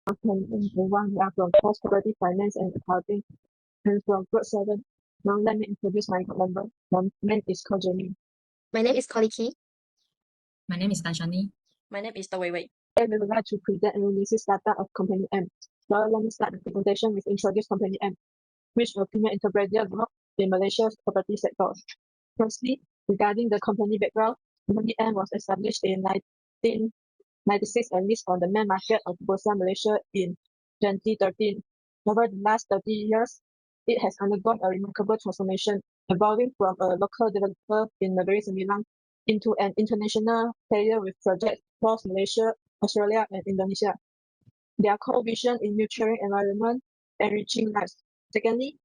2021. We are from Cost Cooperative Finance and Accounting and from Group 7. Now let me introduce my group member. My name is Ko Jenny. My name is Koli Ki. My name is Danshani. My name is Wei Wei. Today we would like to present and release data of Company M. So let me start the presentation with introduce Company M, which a premier interpreter group in Malaysia's property sector. Firstly, regarding the company background, Company M was established in 1996 and listed on the main market of Bursa Malaysia in 2013. Over the last 30 years, it has undergone a remarkable transformation, evolving from a local developer in Negeri Sembilan into an international player with projects across Malaysia, Australia, and Indonesia. Their core vision in nurturing environment, enriching lives. Secondly,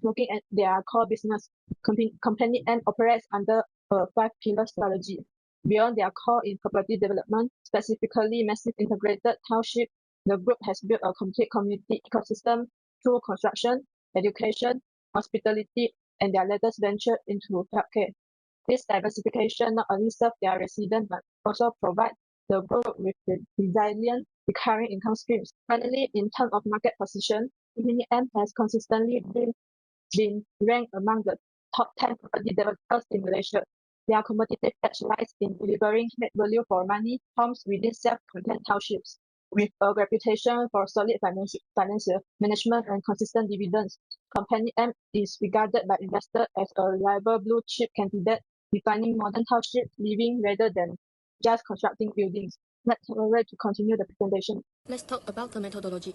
looking at their core business, Company M operates under a 5-pillar strategy. Beyond their core in property development, specifically massive integrated township, the group has built a complete community ecosystem through construction, education, hospitality, and their latest venture into healthcare. This diversification not only serves their residents but also provides the group with the resilient recurring income streams. Finally, in terms of market position, Company M has consistently been ranked among the top 10 property developers in Malaysia. Their competitive edge lies in delivering net value for money homes within self-contained townships. With a reputation for solid financial management and consistent dividends, Company M is regarded by investors as a reliable blue chip candidate, defining modern township living rather than just constructing buildings. Let's to continue the presentation. Let's talk about the methodology.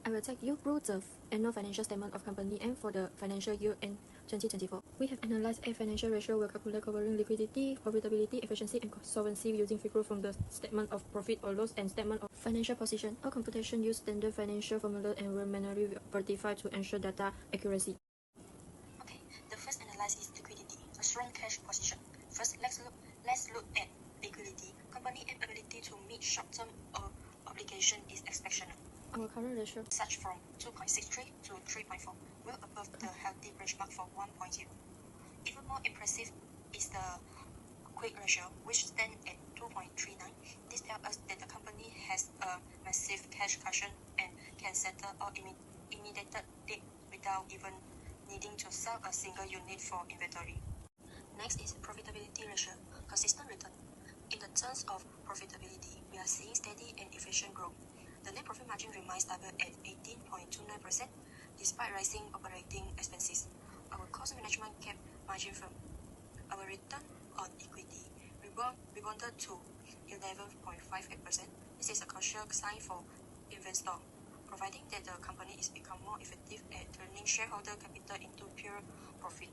I will take you through the annual financial statement of Company M for the financial year end 2024. We have analyzed a financial ratio will calculate covering liquidity, profitability, efficiency, and solvency using figures from the statement of profit or loss and statement of financial position. All computation use standard financial formula and were manually verified to ensure data accuracy. Okay, the first analysis is liquidity, a strong cash position. First, let's look at liquidity. Company M ability to meet short-term obligation is exceptional. Our current ratio Such from 2.63 to 3.4, well above the healthy benchmark for 1.0. Even more impressive is the quick ratio, which stands at 2.39. This tells us that the company has a massive cash cushion and can settle all immediate debt without even needing to sell a single unit for inventory. Next is profitability ratio, consistent return. In the terms of profitability, we are seeing steady and efficient growth. The net profit margin remains stable at 18.29% despite rising operating expenses. Our cost management kept margin firm. Our return on equity rebounded to 11.58%. This is a crucial sign for investors, providing that the company is become more effective at turning shareholder capital into pure profit.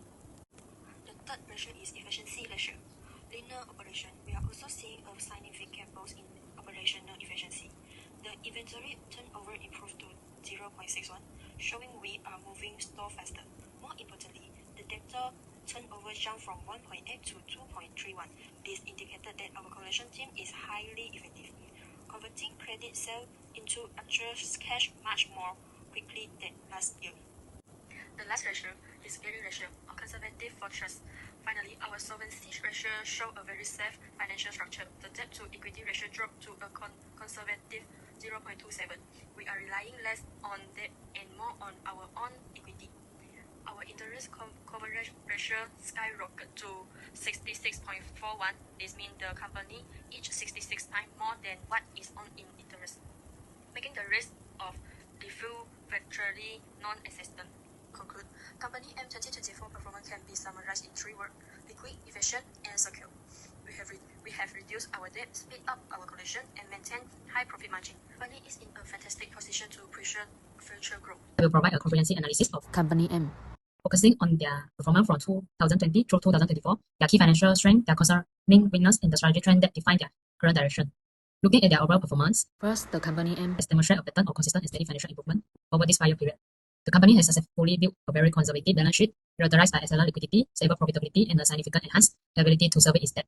The third ratio is efficiency ratio. Linear operation. We are also seeing a significant boost in operational efficiency. The inventory turnover improved to 0.61, showing we are moving store faster. More importantly, the debtor turnover jumped from 1.8 to 2.31. This indicated that our collection team is highly effective, converting credit sale into actual cash much more quickly than last year. The last ratio is gearing ratio, a conservative fortress. Finally, our solvency ratio shows a very safe financial structure. The debt to equity ratio dropped to a conservative 0.27. We are relying less on debt and more on our own equity. Our interest coverage ratio skyrocketed to 66.41. This means the company each 66 times more than what is on in interest, making the risk of default virtually non-existent. Conclude, Company M 2024 performance can be summarized in 3 words: liquid, efficient, and secure. We have reduced our debt, speed up our collection, and maintain high profit margin. Company is in a fantastic position to pursue future growth. I will provide a comprehensive analysis of Company M, focusing on their performance from 2020 through 2024, their key financial strength, their concerning weakness, and the strategy trend that define their current direction. Looking at their overall performance, first, the Company M has demonstrated a pattern of consistent and steady financial improvement over this 5-year period. The company has successfully built a very conservative balance sheet, characterized by excellent liquidity, stable profitability, and a significant enhanced ability to service its debt,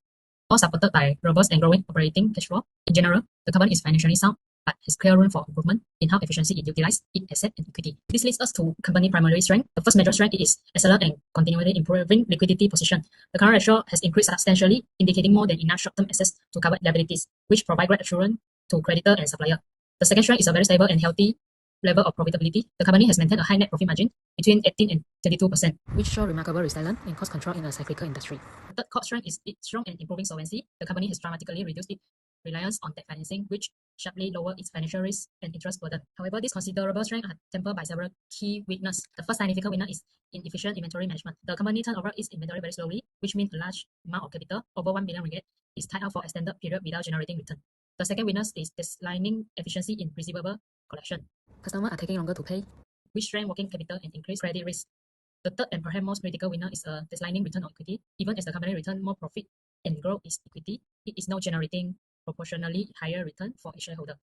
all supported by robust and growing operating cash flow. In general, the company is financially sound, but has clear room for improvement in how efficiently it utilizes its asset and equity. This leads us to company primary strength. The first major strength is excellent and continually improving liquidity position. The current ratio has increased substantially, indicating more than enough short-term assets to cover liabilities, which provide great assurance to creditor and supplier. The second strength is a very stable and healthy level of profitability. The company has maintained a high net profit margin between 18 and 22%, which show remarkable resilience and cost control in a cyclical industry. The third core strength is its strong and improving solvency. The company has dramatically reduced its reliance on debt financing, which sharply lowered its financial risk and interest burden. However, this considerable strength are tempered by several key weaknesses. The first significant weakness is inefficient inventory management. The company turns over its inventory very slowly, which means a large amount of capital, over 1 billion ringgit, is tied up for extended period without generating return. The second weakness is declining efficiency in receivable collection. Customers are taking longer to pay, which strain working capital and increase credit risk. The third and perhaps most critical weakness is a declining return on equity. Even as the company returns more profit and grow its equity, it is now generating proportionally higher return for its shareholder.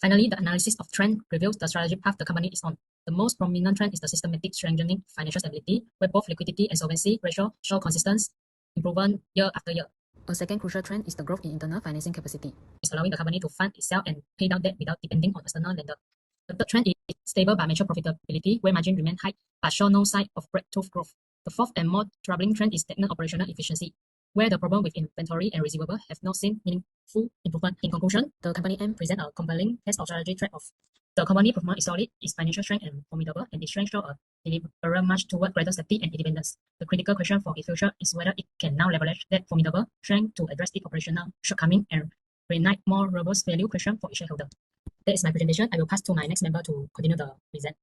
Finally, the analysis of trend reveals the strategic path the company is on. The most prominent trend is the systematic strengthening financial stability, where both liquidity and solvency ratio show consistent improvement year after year. A second crucial trend is the growth in internal financing capacity. It's allowing the company to fund itself and pay down debt without depending on external lender. The third trend is stable but mature profitability, where margin remain high but show no sign of breakthrough growth. The fourth and more troubling trend is stagnant operational efficiency, where the problem with inventory and receivable have not seen meaningful improvement. In conclusion, the company M present a compelling test of strategy trade-off. The company performance is solid, its financial strength and formidable, and its strength show a deliberate march toward greater safety and independence. The critical question for its future is whether it can now leverage that formidable strength to address its operational shortcoming and reignite more robust value creation for its shareholder. That is my presentation. I will pass to my next member to continue the present.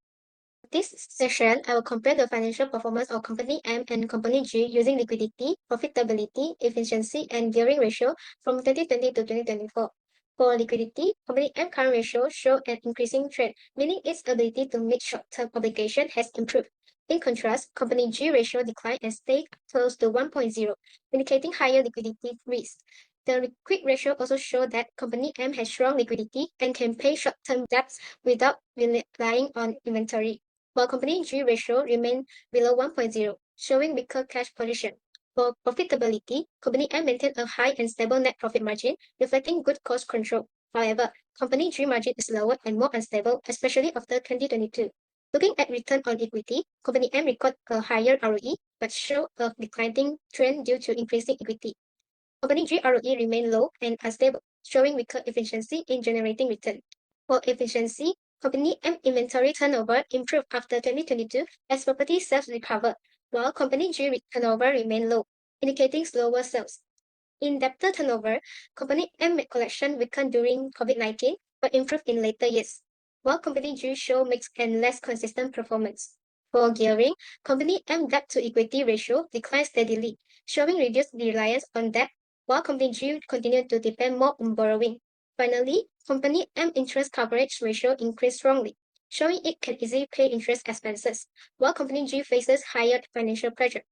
This session, I will compare the financial performance of Company M and Company G using liquidity, profitability, efficiency, and gearing ratio from 2020 to 2024. For liquidity, Company M current ratio show an increasing trend, meaning its ability to meet short-term obligation has improved. In contrast, Company G ratio declined and stayed close to 1.0, indicating higher liquidity risk. The quick ratio also shows that Company M has strong liquidity and can pay short-term debts without relying on inventory, while Company G ratio remained below 1.0, showing weaker cash position. For profitability, Company M maintained a high and stable net profit margin, reflecting good cost control. However, Company G margin is lower and more unstable, especially after 2022. Looking at return on equity, Company M recorded a higher ROE, but showed a declining trend due to increasing equity. Company G ROE remained low and unstable, showing weaker efficiency in generating return. For efficiency, Company M inventory turnover improved after 2022 as property sales recovered, while Company G turnover remained low, indicating slower sales. In debtor turnover, Company M collection weakened during COVID-19 but improved in later years, while Company G showed mixed and less consistent performance. For gearing, Company M debt to equity ratio declined steadily, showing reduced reliance on debt, while Company G continued to depend more on borrowing. Finally, Company M interest coverage ratio increased strongly, showing it can easily pay interest expenses, while Company G faces higher financial pressure.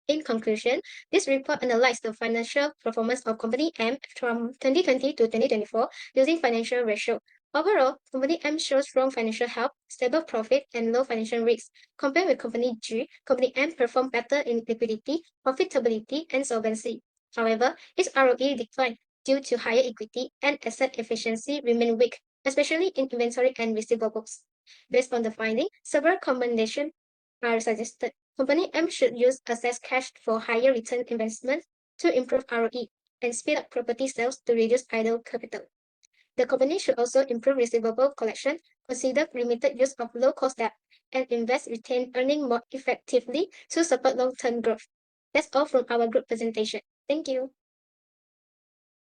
In conclusion, this report analyzed the financial performance of Company M from 2020 to 2024 using financial ratio. Overall, Company M shows strong financial health, stable profit, and low financial risk. Compared with Company G, Company M performed better in liquidity, profitability, and solvency. However, its ROE declined due to higher equity, and asset efficiency remained weak, especially in inventory and receivables. Based on the finding, several recommendations are suggested. Company M should use excess cash for higher return investments to improve ROE and speed up property sales to reduce idle capital. The company should also improve receivable collection, consider limited use of low-cost debt, and invest retained earning more effectively to support long-term growth. That's all from our group presentation. Thank you.